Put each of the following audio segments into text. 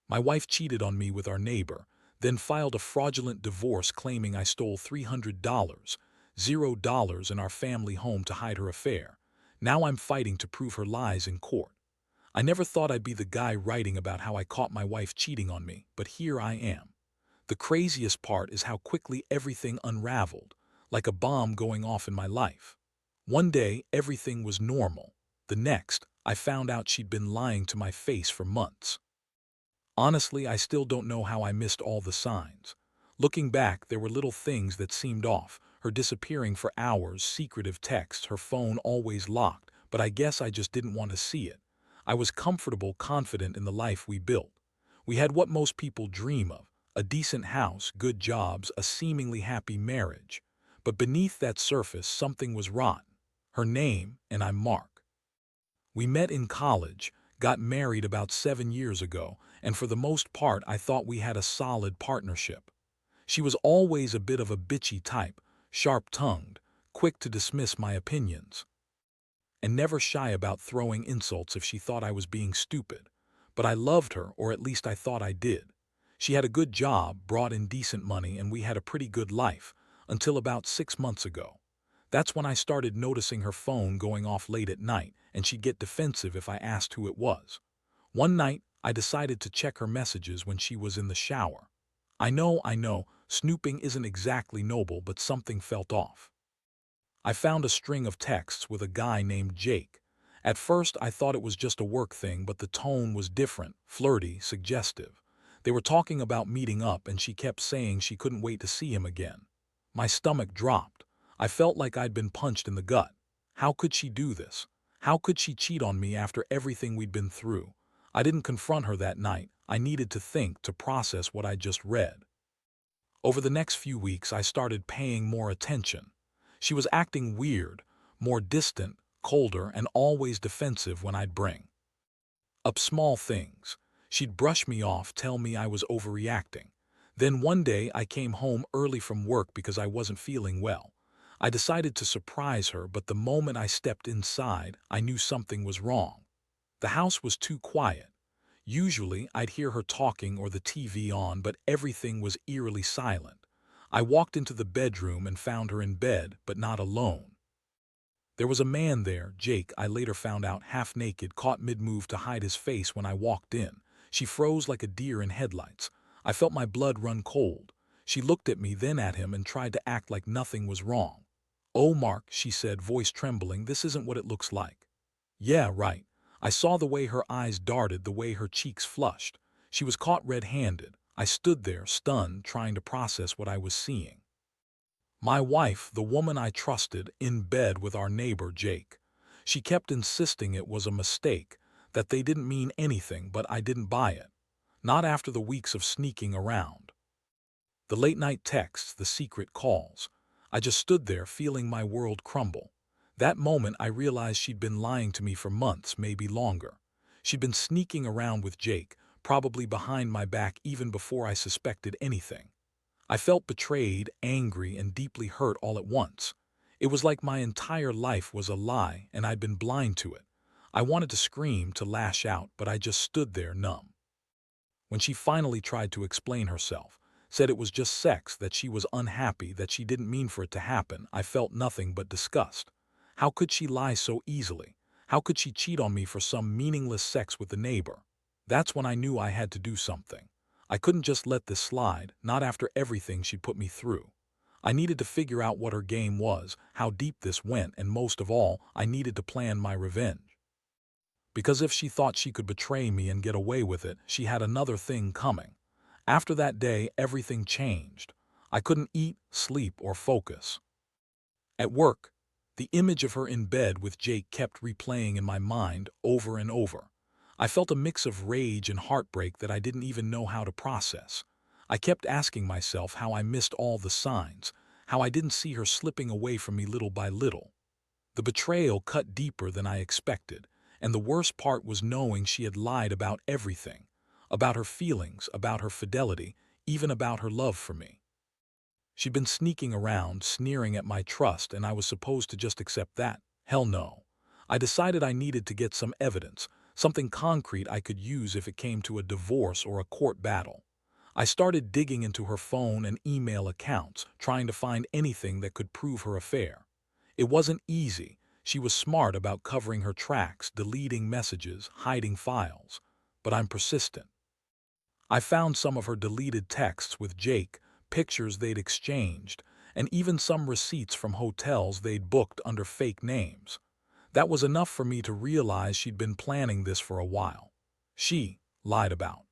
My wife cheated on me with our neighbor, then filed a fraudulent divorce claiming I stole $300, $0 in our family home to hide her affair. Now I'm fighting to prove her lies in court. I never thought I'd be the guy writing about how I caught my wife cheating on me, but here I am. The craziest part is how quickly everything unraveled, like a bomb going off in my life. One day, everything was normal. The next, I found out she'd been lying to my face for months. Honestly, I still don't know how I missed all the signs. Looking back, there were little things that seemed off. Her disappearing for hours, secretive texts, her phone always locked, but I guess I just didn't want to see it. I was comfortable, confident in the life we built. We had what most people dream of, a decent house, good jobs, a seemingly happy marriage. But beneath that surface, something was rotten. Her name, and I'm Mark. We met in college, got married about 7 years ago, and for the most part I thought we had a solid partnership. She was always a bit of a bitchy type, sharp-tongued, quick to dismiss my opinions, and never shy about throwing insults if she thought I was being stupid. But I loved her, or at least I thought I did. She had a good job, brought in decent money, and we had a pretty good life, until about 6 months ago. That's when I started noticing her phone going off late at night, and she'd get defensive if I asked who it was. One night, I decided to check her messages when she was in the shower. I know, snooping isn't exactly noble, but something felt off. I found a string of texts with a guy named Jake. At first, I thought it was just a work thing, but the tone was different, flirty, suggestive. They were talking about meeting up, and she kept saying she couldn't wait to see him again. My stomach dropped. I felt like I'd been punched in the gut. How could she do this? How could she cheat on me after everything we'd been through? I didn't confront her that night. I needed to think, to process what I'd just read. Over the next few weeks, I started paying more attention. She was acting weird, more distant, colder, and always defensive when I'd bring up small things. She'd brush me off, tell me I was overreacting. Then one day I came home early from work because I wasn't feeling well. I decided to surprise her, but the moment I stepped inside, I knew something was wrong. The house was too quiet. Usually, I'd hear her talking or the TV on, but everything was eerily silent. I walked into the bedroom and found her in bed, but not alone. There was a man there, Jake, I later found out, half naked, caught mid-move to hide his face when I walked in. She froze like a deer in headlights. I felt my blood run cold. She looked at me, then at him, and tried to act like nothing was wrong. "Oh, Mark," she said, voice trembling, "this isn't what it looks like." "Yeah, right." I saw the way her eyes darted, the way her cheeks flushed. She was caught red-handed. I stood there, stunned, trying to process what I was seeing. My wife, the woman I trusted, in bed with our neighbor, Jake. She kept insisting it was a mistake, that they didn't mean anything, but I didn't buy it. Not after the weeks of sneaking around. The late-night texts, the secret calls. I just stood there, feeling my world crumble. That moment, I realized she'd been lying to me for months, maybe longer. She'd been sneaking around with Jake, probably behind my back even before I suspected anything. I felt betrayed, angry, and deeply hurt all at once. It was like my entire life was a lie, and I'd been blind to it. I wanted to scream, to lash out, but I just stood there, numb. When she finally tried to explain herself, said it was just sex, that she was unhappy, that she didn't mean for it to happen, I felt nothing but disgust. How could she lie so easily? How could she cheat on me for some meaningless sex with the neighbor? That's when I knew I had to do something. I couldn't just let this slide, not after everything she'd put me through. I needed to figure out what her game was, how deep this went, and most of all, I needed to plan my revenge. Because if she thought she could betray me and get away with it, she had another thing coming. After that day, everything changed. I couldn't eat, sleep, or focus. At work, the image of her in bed with Jake kept replaying in my mind over and over. I felt a mix of rage and heartbreak that I didn't even know how to process. I kept asking myself how I missed all the signs, how I didn't see her slipping away from me little by little. The betrayal cut deeper than I expected, and the worst part was knowing she had lied about everything, about her feelings, about her fidelity, even about her love for me. She'd been sneaking around, sneering at my trust, and I was supposed to just accept that? Hell no. I decided I needed to get some evidence, something concrete I could use if it came to a divorce or a court battle. I started digging into her phone and email accounts, trying to find anything that could prove her affair. It wasn't easy. She was smart about covering her tracks, deleting messages, hiding files. But I'm persistent. I found some of her deleted texts with Jake, pictures they'd exchanged, and even some receipts from hotels they'd booked under fake names. That was enough for me to realize she'd been planning this for a while. She lied about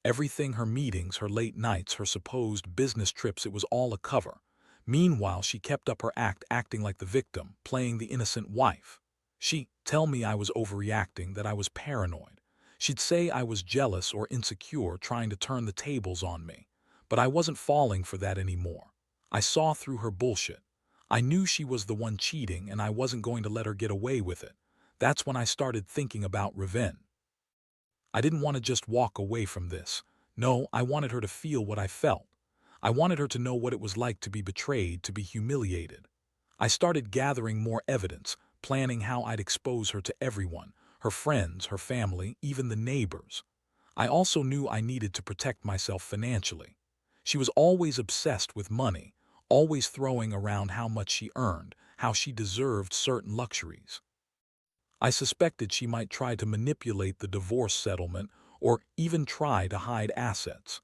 everything: her meetings, her late nights, her supposed business trips. It was all a cover. Meanwhile, she kept up her act, acting like the victim, playing the innocent wife. She'd tell me I was overreacting, that I was paranoid. She'd say I was jealous or insecure, trying to turn the tables on me. But I wasn't falling for that anymore. I saw through her bullshit. I knew she was the one cheating, and I wasn't going to let her get away with it. That's when I started thinking about revenge. I didn't want to just walk away from this. No, I wanted her to feel what I felt. I wanted her to know what it was like to be betrayed, to be humiliated. I started gathering more evidence, planning how I'd expose her to everyone, her friends, her family, even the neighbors. I also knew I needed to protect myself financially. She was always obsessed with money, always throwing around how much she earned, how she deserved certain luxuries. I suspected she might try to manipulate the divorce settlement or even try to hide assets.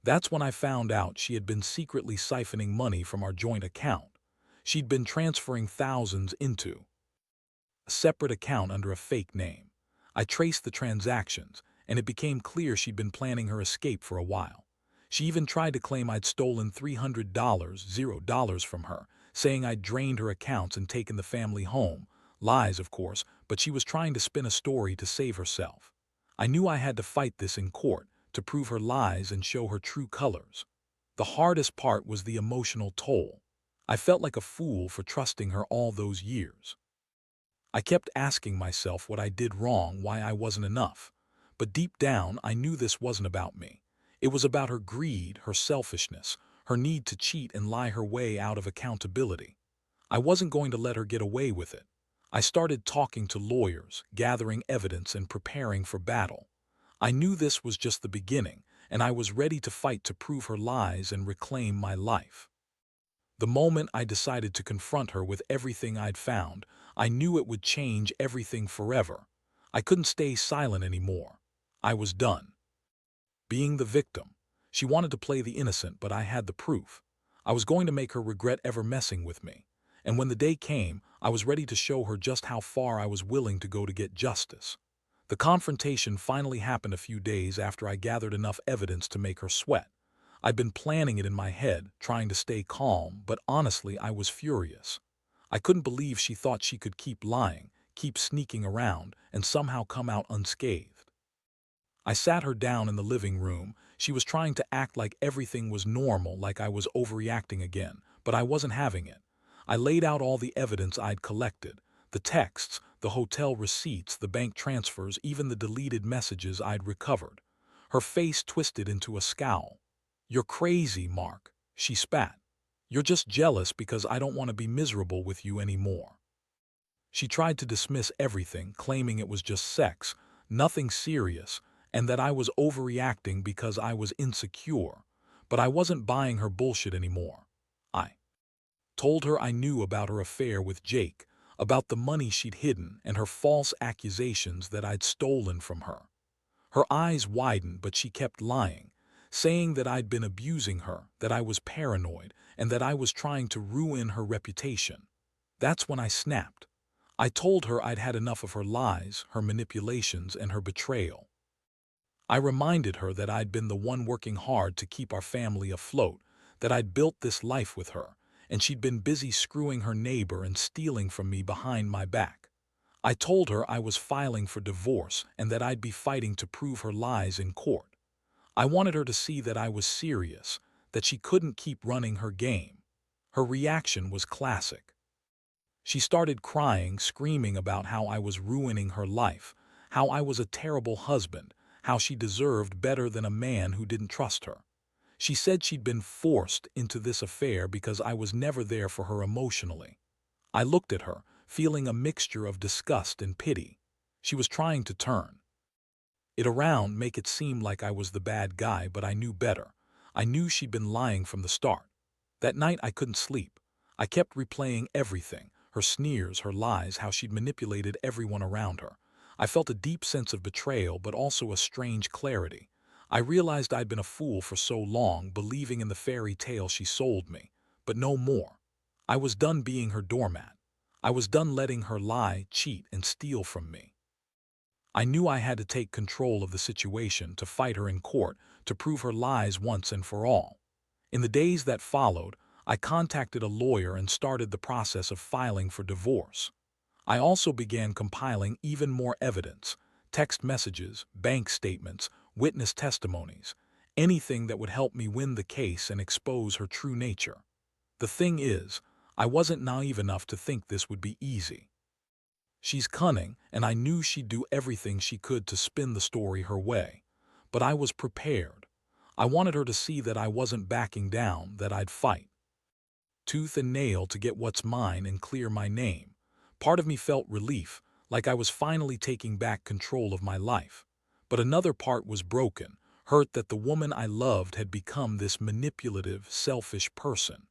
That's when I found out she had been secretly siphoning money from our joint account. She'd been transferring thousands into a separate account under a fake name. I traced the transactions, and it became clear she'd been planning her escape for a while. She even tried to claim I'd stolen $300 from her, saying I'd drained her accounts and taken the family home. Lies, of course, but she was trying to spin a story to save herself. I knew I had to fight this in court, to prove her lies and show her true colors. The hardest part was the emotional toll. I felt like a fool for trusting her all those years. I kept asking myself what I did wrong, why I wasn't enough. But deep down, I knew this wasn't about me. It was about her greed, her selfishness, her need to cheat and lie her way out of accountability. I wasn't going to let her get away with it. I started talking to lawyers, gathering evidence, and preparing for battle. I knew this was just the beginning, and I was ready to fight to prove her lies and reclaim my life. The moment I decided to confront her with everything I'd found, I knew it would change everything forever. I couldn't stay silent anymore. I was done being the victim. She wanted to play the innocent, but I had the proof. I was going to make her regret ever messing with me. And when the day came, I was ready to show her just how far I was willing to go to get justice. The confrontation finally happened a few days after I gathered enough evidence to make her sweat. I'd been planning it in my head, trying to stay calm, but honestly, I was furious. I couldn't believe she thought she could keep lying, keep sneaking around, and somehow come out unscathed. I sat her down in the living room. She was trying to act like everything was normal, like I was overreacting again, but I wasn't having it. I laid out all the evidence I'd collected, the texts, the hotel receipts, the bank transfers, even the deleted messages I'd recovered. Her face twisted into a scowl. "You're crazy, Mark," she spat. "You're just jealous because I don't want to be miserable with you anymore." She tried to dismiss everything, claiming it was just sex, nothing serious, and that I was overreacting because I was insecure. But I wasn't buying her bullshit anymore. I told her I knew about her affair with Jake, about the money she'd hidden, and her false accusations that I'd stolen from her. Her eyes widened, but she kept lying, saying that I'd been abusing her, that I was paranoid, and that I was trying to ruin her reputation. That's when I snapped. I told her I'd had enough of her lies, her manipulations, and her betrayal. I reminded her that I'd been the one working hard to keep our family afloat, that I'd built this life with her, and she'd been busy screwing her neighbor and stealing from me behind my back. I told her I was filing for divorce and that I'd be fighting to prove her lies in court. I wanted her to see that I was serious, that she couldn't keep running her game. Her reaction was classic. She started crying, screaming about how I was ruining her life, how I was a terrible husband, how she deserved better than a man who didn't trust her. She said she'd been forced into this affair because I was never there for her emotionally. I looked at her, feeling a mixture of disgust and pity. She was trying to turn it around, make it seem like I was the bad guy, but I knew better. I knew she'd been lying from the start. That night I couldn't sleep. I kept replaying everything, her sneers, her lies, how she'd manipulated everyone around her. I felt a deep sense of betrayal, but also a strange clarity. I realized I'd been a fool for so long, believing in the fairy tale she sold me, but no more. I was done being her doormat. I was done letting her lie, cheat, and steal from me. I knew I had to take control of the situation, to fight her in court, to prove her lies once and for all. In the days that followed, I contacted a lawyer and started the process of filing for divorce. I also began compiling even more evidence: text messages, bank statements, witness testimonies, anything that would help me win the case and expose her true nature. The thing is, I wasn't naive enough to think this would be easy. She's cunning, and I knew she'd do everything she could to spin the story her way. But I was prepared. I wanted her to see that I wasn't backing down, that I'd fight tooth and nail to get what's mine and clear my name. Part of me felt relief, like I was finally taking back control of my life. But another part was broken, hurt that the woman I loved had become this manipulative, selfish person.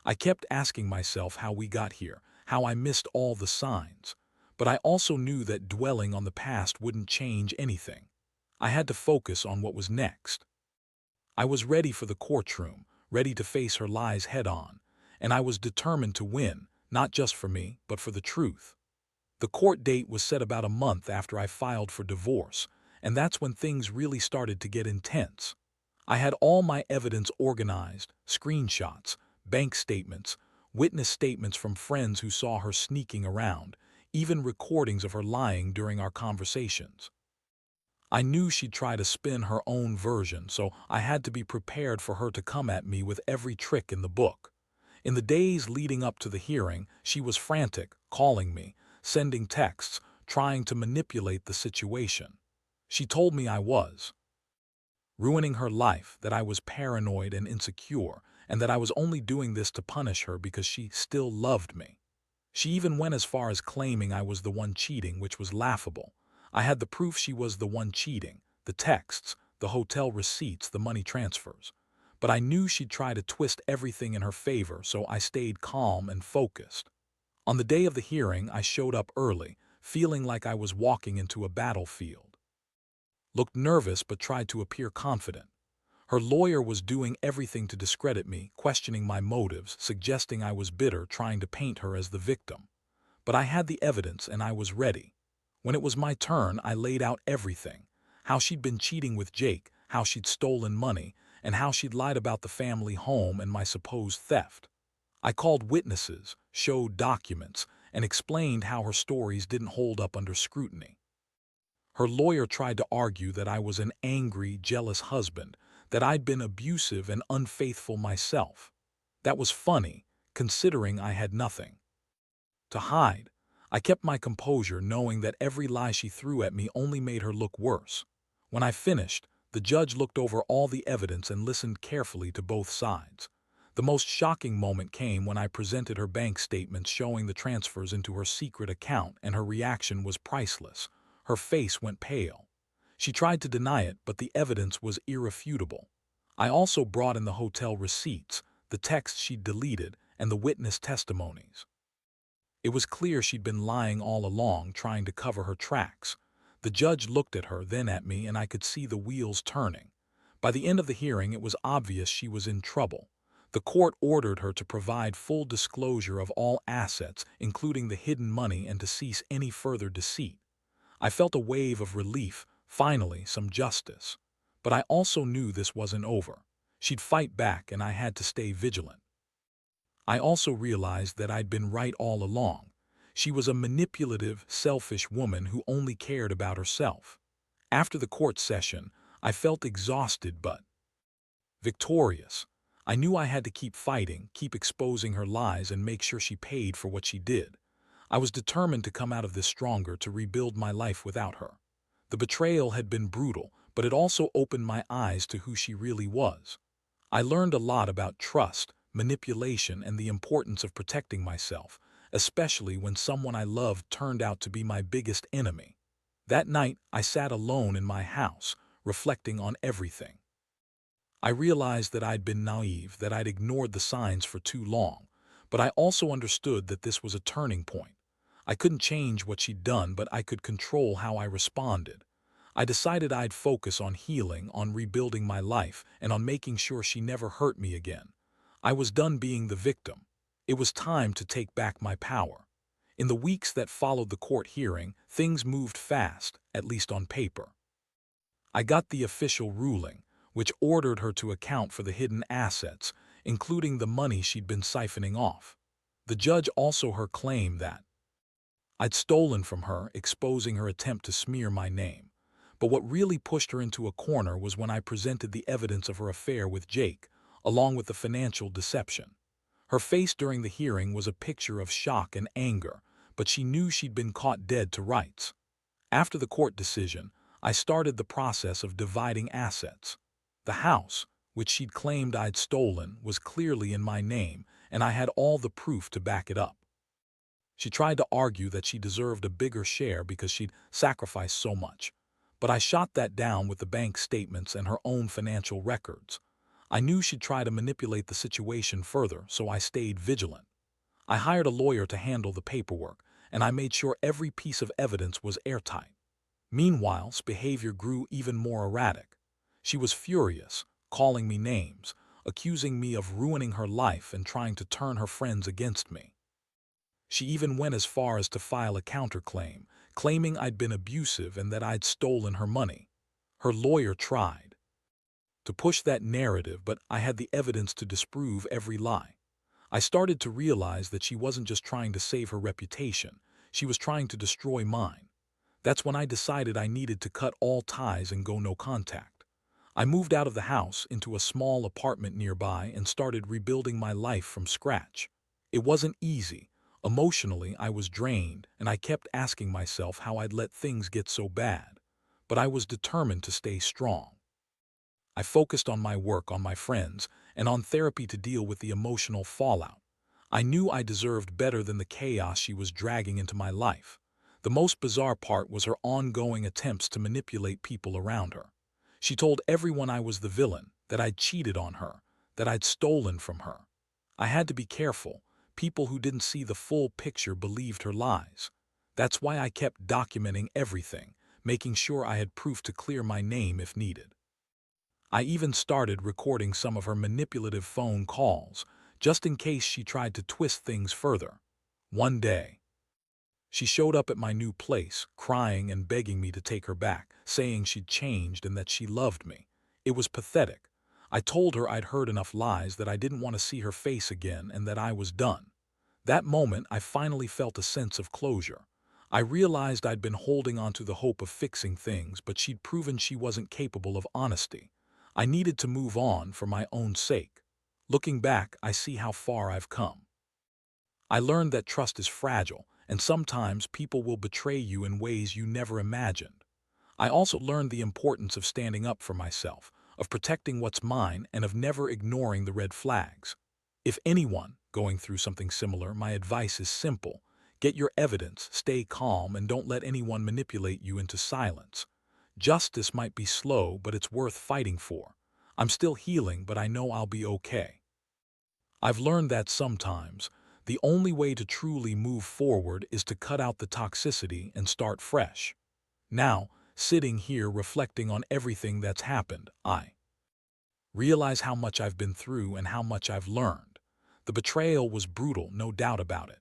I kept asking myself how we got here, how I missed all the signs. But I also knew that dwelling on the past wouldn't change anything. I had to focus on what was next. I was ready for the courtroom, ready to face her lies head-on, and I was determined to win, not just for me, but for the truth. The court date was set about a month after I filed for divorce, and that's when things really started to get intense. I had all my evidence organized: screenshots, bank statements, witness statements from friends who saw her sneaking around, even recordings of her lying during our conversations. I knew she'd try to spin her own version, so I had to be prepared for her to come at me with every trick in the book. In the days leading up to the hearing, she was frantic, calling me, sending texts, trying to manipulate the situation. She told me I was ruining her life, that I was paranoid and insecure, and that I was only doing this to punish her because she still loved me. She even went as far as claiming I was the one cheating, which was laughable. I had the proof she was the one cheating: the texts, the hotel receipts, the money transfers. But I knew she'd try to twist everything in her favor, so I stayed calm and focused. On the day of the hearing, I showed up early, feeling like I was walking into a battlefield. Looked nervous but tried to appear confident. Her lawyer was doing everything to discredit me, questioning my motives, suggesting I was bitter, trying to paint her as the victim. But I had the evidence and I was ready. When it was my turn, I laid out everything: how she'd been cheating with Jake, how she'd stolen money, and how she'd lied about the family home and my supposed theft. I called witnesses, showed documents, and explained how her stories didn't hold up under scrutiny. Her lawyer tried to argue that I was an angry, jealous husband, that I'd been abusive and unfaithful myself. That was funny, considering I had nothing to hide. I kept my composure, knowing that every lie she threw at me only made her look worse. When I finished, the judge looked over all the evidence and listened carefully to both sides. The most shocking moment came when I presented her bank statements showing the transfers into her secret account, and her reaction was priceless. Her face went pale. She tried to deny it, but the evidence was irrefutable. I also brought in the hotel receipts, the texts she'd deleted, and the witness testimonies. It was clear she'd been lying all along, trying to cover her tracks. The judge looked at her, then at me, and I could see the wheels turning. By the end of the hearing, it was obvious she was in trouble. The court ordered her to provide full disclosure of all assets, including the hidden money, and to cease any further deceit. I felt a wave of relief, finally some justice. But I also knew this wasn't over. She'd fight back, and I had to stay vigilant. I also realized that I'd been right all along. She was a manipulative, selfish woman who only cared about herself. After the court session, I felt exhausted but victorious. I knew I had to keep fighting, keep exposing her lies, and make sure she paid for what she did. I was determined to come out of this stronger, to rebuild my life without her. The betrayal had been brutal, but it also opened my eyes to who she really was. I learned a lot about trust, manipulation, and the importance of protecting myself, especially when someone I loved turned out to be my biggest enemy. That night, I sat alone in my house, reflecting on everything. I realized that I'd been naive, that I'd ignored the signs for too long, but I also understood that this was a turning point. I couldn't change what she'd done, but I could control how I responded. I decided I'd focus on healing, on rebuilding my life, and on making sure she never hurt me again. I was done being the victim. It was time to take back my power. In the weeks that followed the court hearing, things moved fast, at least on paper. I got the official ruling, which ordered her to account for the hidden assets, including the money she'd been siphoning off. The judge also heard her claim that I'd stolen from her, exposing her attempt to smear my name. But what really pushed her into a corner was when I presented the evidence of her affair with Jake, along with the financial deception. Her face during the hearing was a picture of shock and anger, but she knew she'd been caught dead to rights. After the court decision, I started the process of dividing assets. The house, which she'd claimed I'd stolen, was clearly in my name, and I had all the proof to back it up. She tried to argue that she deserved a bigger share because she'd sacrificed so much. But I shot that down with the bank statements and her own financial records. I knew she'd try to manipulate the situation further, so I stayed vigilant. I hired a lawyer to handle the paperwork, and I made sure every piece of evidence was airtight. Meanwhile, behavior grew even more erratic. She was furious, calling me names, accusing me of ruining her life and trying to turn her friends against me. She even went as far as to file a counterclaim, claiming I'd been abusive and that I'd stolen her money. Her lawyer tried to push that narrative, but I had the evidence to disprove every lie. I started to realize that she wasn't just trying to save her reputation, she was trying to destroy mine. That's when I decided I needed to cut all ties and go no contact. I moved out of the house into a small apartment nearby and started rebuilding my life from scratch. It wasn't easy. Emotionally, I was drained, and I kept asking myself how I'd let things get so bad. But I was determined to stay strong. I focused on my work, on my friends, and on therapy to deal with the emotional fallout. I knew I deserved better than the chaos she was dragging into my life. The most bizarre part was her ongoing attempts to manipulate people around her. She told everyone I was the villain, that I'd cheated on her, that I'd stolen from her. I had to be careful. People who didn't see the full picture believed her lies. That's why I kept documenting everything, making sure I had proof to clear my name if needed. I even started recording some of her manipulative phone calls, just in case she tried to twist things further. One day, she showed up at my new place, crying and begging me to take her back, saying she'd changed and that she loved me. It was pathetic. I told her I'd heard enough lies, that I didn't want to see her face again, and that I was done. That moment, I finally felt a sense of closure. I realized I'd been holding on to the hope of fixing things, but she'd proven she wasn't capable of honesty. I needed to move on for my own sake. Looking back, I see how far I've come. I learned that trust is fragile, and sometimes people will betray you in ways you never imagined. I also learned the importance of standing up for myself, of protecting what's mine, and of never ignoring the red flags. If anyone going through something similar, my advice is simple. Get your evidence, stay calm, and don't let anyone manipulate you into silence. Justice might be slow, but it's worth fighting for. I'm still healing, but I know I'll be okay. I've learned that sometimes the only way to truly move forward is to cut out the toxicity and start fresh. Now, sitting here reflecting on everything that's happened, I realize how much I've been through and how much I've learned. The betrayal was brutal, no doubt about it.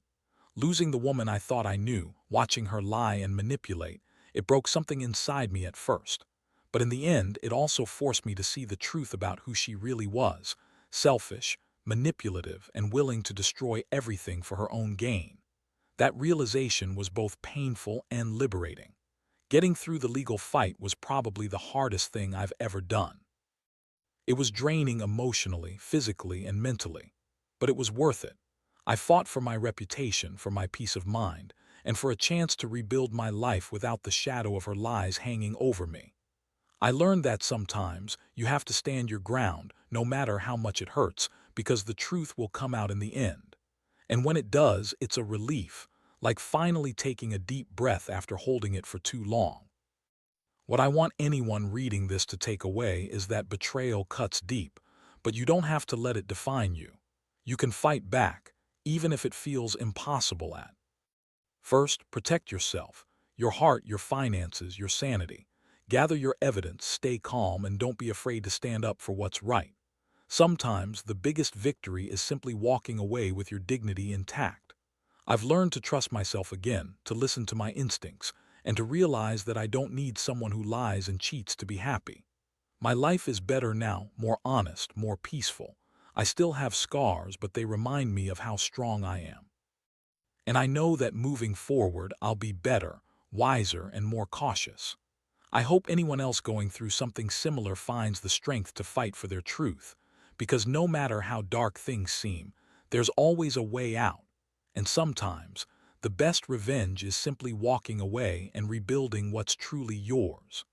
Losing the woman I thought I knew, watching her lie and manipulate, it broke something inside me at first. But in the end, it also forced me to see the truth about who she really was: selfish, manipulative, and willing to destroy everything for her own gain. That realization was both painful and liberating. Getting through the legal fight was probably the hardest thing I've ever done. It was draining emotionally, physically, and mentally. But it was worth it. I fought for my reputation, for my peace of mind, and for a chance to rebuild my life without the shadow of her lies hanging over me. I learned that sometimes you have to stand your ground, no matter how much it hurts, because the truth will come out in the end. And when it does, it's a relief, like finally taking a deep breath after holding it for too long. What I want anyone reading this to take away is that betrayal cuts deep, but you don't have to let it define you. You can fight back, even if it feels impossible at. First, protect yourself, your heart, your finances, your sanity. Gather your evidence, stay calm, and don't be afraid to stand up for what's right. Sometimes the biggest victory is simply walking away with your dignity intact. I've learned to trust myself again, to listen to my instincts, and to realize that I don't need someone who lies and cheats to be happy. My life is better now, more honest, more peaceful. I still have scars, but they remind me of how strong I am. And I know that moving forward, I'll be better, wiser, and more cautious. I hope anyone else going through something similar finds the strength to fight for their truth, because no matter how dark things seem, there's always a way out. And sometimes, the best revenge is simply walking away and rebuilding what's truly yours.